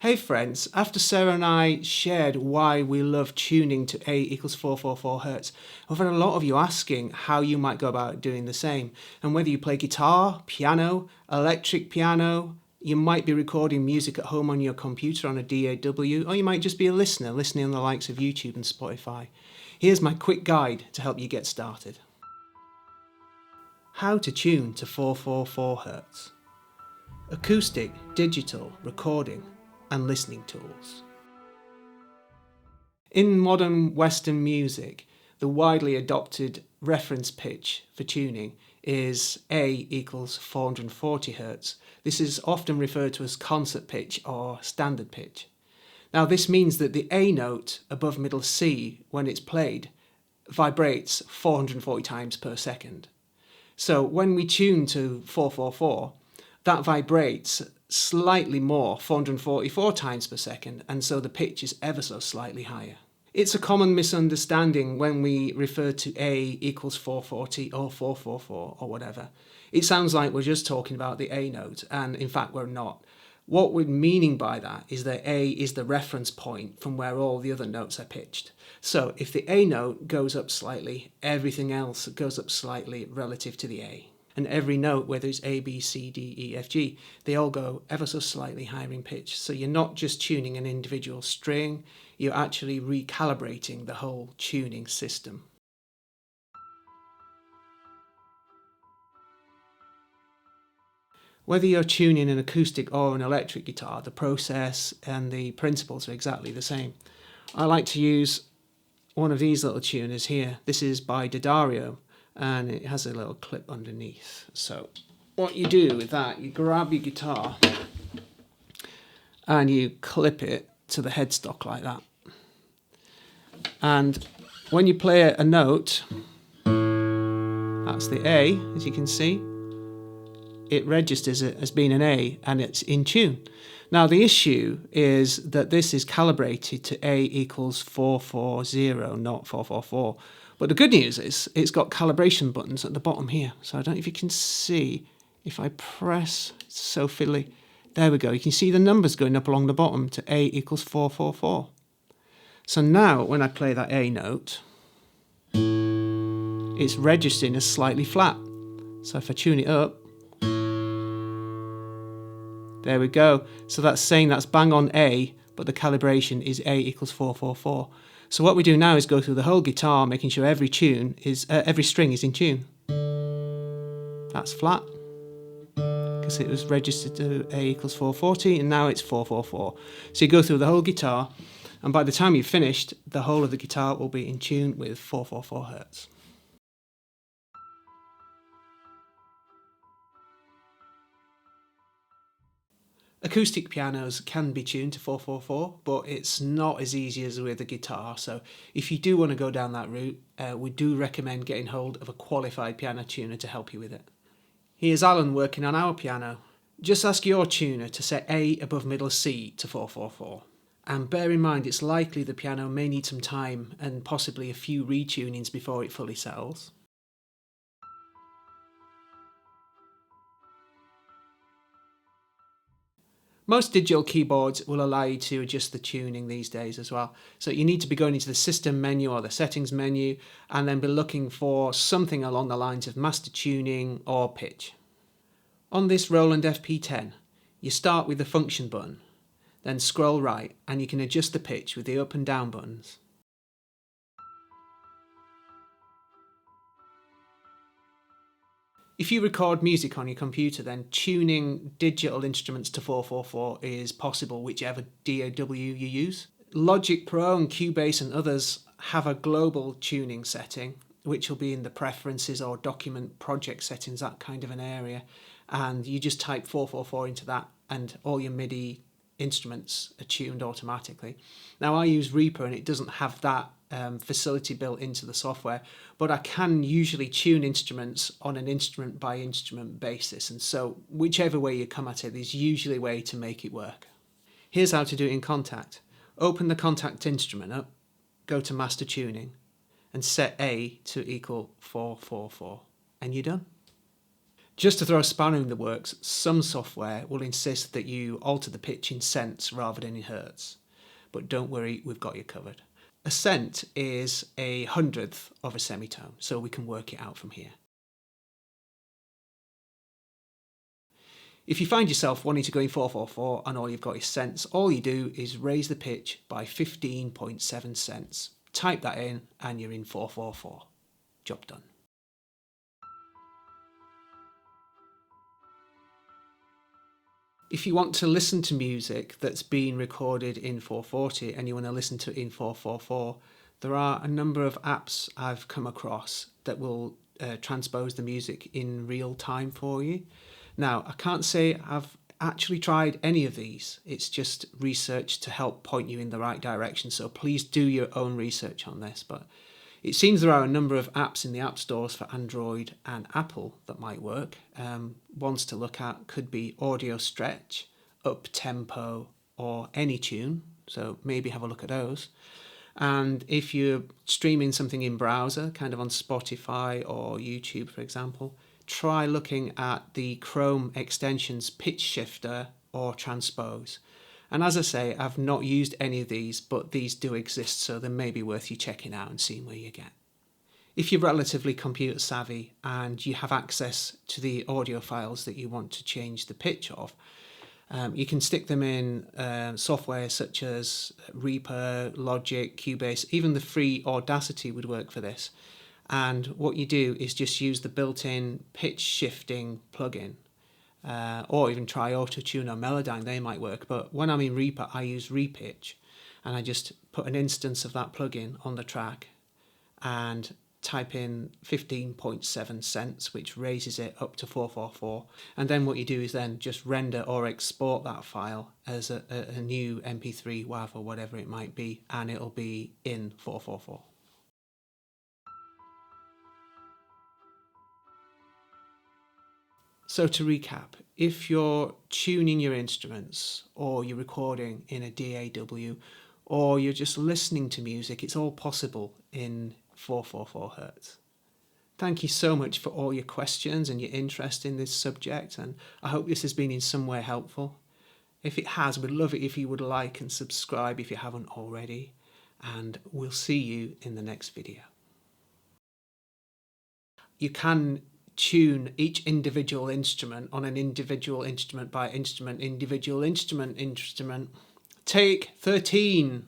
Hey friends, after Sarah and I shared why we love tuning to A equals 444 Hz, I've had a lot of you asking how you might go about doing the same, and whether you play guitar, piano, electric piano, you might be recording music at home on your computer on a DAW, or you might just be a listener, listening on the likes of YouTube and Spotify. Here's my quick guide to help you get started. How to tune to 444 Hz. Acoustic, digital, recording and listening tools. In modern Western music, the widely adopted reference pitch for tuning is A equals 440 Hz. This is often referred to as concert pitch or standard pitch. Now this means that the A note above middle C, when it's played, vibrates 440 times per second. So when we tune to 444, that vibrates slightly more, 444 times per second, and so the pitch is ever so slightly higher. It's a common misunderstanding when we refer to A equals 440 or 444 or whatever. It sounds like we're just talking about the A note, and in fact we're not. What we're meaning by that is that A is the reference point from where all the other notes are pitched. So if the A note goes up slightly, everything else goes up slightly relative to the A. And every note, whether it's A, B, C, D, E, F, G, they all go ever so slightly higher in pitch. So you're not just tuning an individual string, you're actually recalibrating the whole tuning system. Whether you're tuning an acoustic or an electric guitar, the process and the principles are exactly the same. I like to use one of these little tuners here. This is by DAW, and it has a little clip underneath. So what you do with that, you grab your guitar and you clip it to the headstock like that. And when you play a note, that's the A, as you can see, it registers it as being an A and it's in tune. Now the issue is that this is calibrated to A equals 440, not 444. But the good news is it's got calibration buttons at the bottom here. So I don't know if you can see, if I press, it's so fiddly. There we go. You can see the numbers going up along the bottom to A equals 444. So now when I play that A note, it's registering as slightly flat. So if I tune it up, there we go. So that's saying that's bang on A, but the calibration is A equals 444. So what we do now is go through the whole guitar, making sure every string is in tune. That's flat, because it was registered to A equals 440, and now it's 444. So you go through the whole guitar, and by the time you've finished, the whole of the guitar will be in tune with 444 Hz. Acoustic pianos can be tuned to 444, but it's not as easy as with a guitar. So if you do want to go down that route, we do recommend getting hold of a qualified piano tuner to help you with it. Here's Alan working on our piano. Just ask your tuner to set A above middle C to 444. And bear in mind it's likely the piano may need some time and possibly a few retunings before it fully settles. Most digital keyboards will allow you to adjust the tuning these days as well. So you need to be going into the system menu or the settings menu and then be looking for something along the lines of master tuning or pitch. On this Roland FP10, you start with the function button, then scroll right and you can adjust the pitch with the up and down buttons. If you record music on your computer, then tuning digital instruments to 444 is possible whichever DAW you use. Logic Pro and Cubase and others have a global tuning setting, which will be in the preferences or document project settings, that kind of an area. And you just type 444 into that and all your MIDI instruments are tuned automatically. Now I use Reaper and it doesn't have that facility built into the software, but I can usually tune instruments on an instrument by instrument basis, and so whichever way you come at it, there's usually a way to make it work. Here's how to do it in Kontakt. Open the Kontakt instrument up, go to Master Tuning and set A to equal 444 and you're done. Just to throw a spanner in the works, some software will insist that you alter the pitch in cents rather than in hertz. But don't worry, we've got you covered. A cent is 1/100th of a semitone, so we can work it out from here. If you find yourself wanting to go in 4/4/4 and all you've got is cents, all you do is raise the pitch by 15.7 cents. Type that in and you're in 4/4/4. Job done. If you want to listen to music that's been recorded in 440 and you want to listen to it in 4/4/4, there are a number of apps I've come across that will transpose the music in real time for you. Now, I can't say I've actually tried any of these. It's just research to help point you in the right direction, so please do your own research on this. But it seems there are a number of apps in the app stores for Android and Apple that might work. Ones to look at could be Audio Stretch, Up Tempo, or Anytune, so maybe have a look at those. And if you're streaming something in browser, kind of on Spotify or YouTube, for example, try looking at the Chrome extensions Pitch Shifter or Transpose. And as I say, I've not used any of these, but these do exist, so they may be worth you checking out and seeing where you get. If you're relatively computer savvy and you have access to the audio files that you want to change the pitch of, you can stick them in software such as Reaper, Logic, Cubase. Even the free Audacity would work for this. And what you do is just use the built-in pitch shifting plugin, or even try Autotune or Melodyne, they might work. But when I'm in Reaper, I use Repitch, and I just put an instance of that plugin on the track and type in 15.7 cents, which raises it up to 4/4/4. And then what you do is then just render or export that file as a new MP3, WAV, or whatever it might be, and it'll be in 4/4/4. So to recap, if you're tuning your instruments or you're recording in a DAW or you're just listening to music, it's all possible in 4/4/4 hertz. Thank you so much for all your questions and your interest in this subject, and I hope this has been in some way helpful. If it has, we'd love it if you would like and subscribe if you haven't already, and we'll see you in the next video. You can tune each individual instrument on an individual instrument by instrument, individual instrument. Take 13.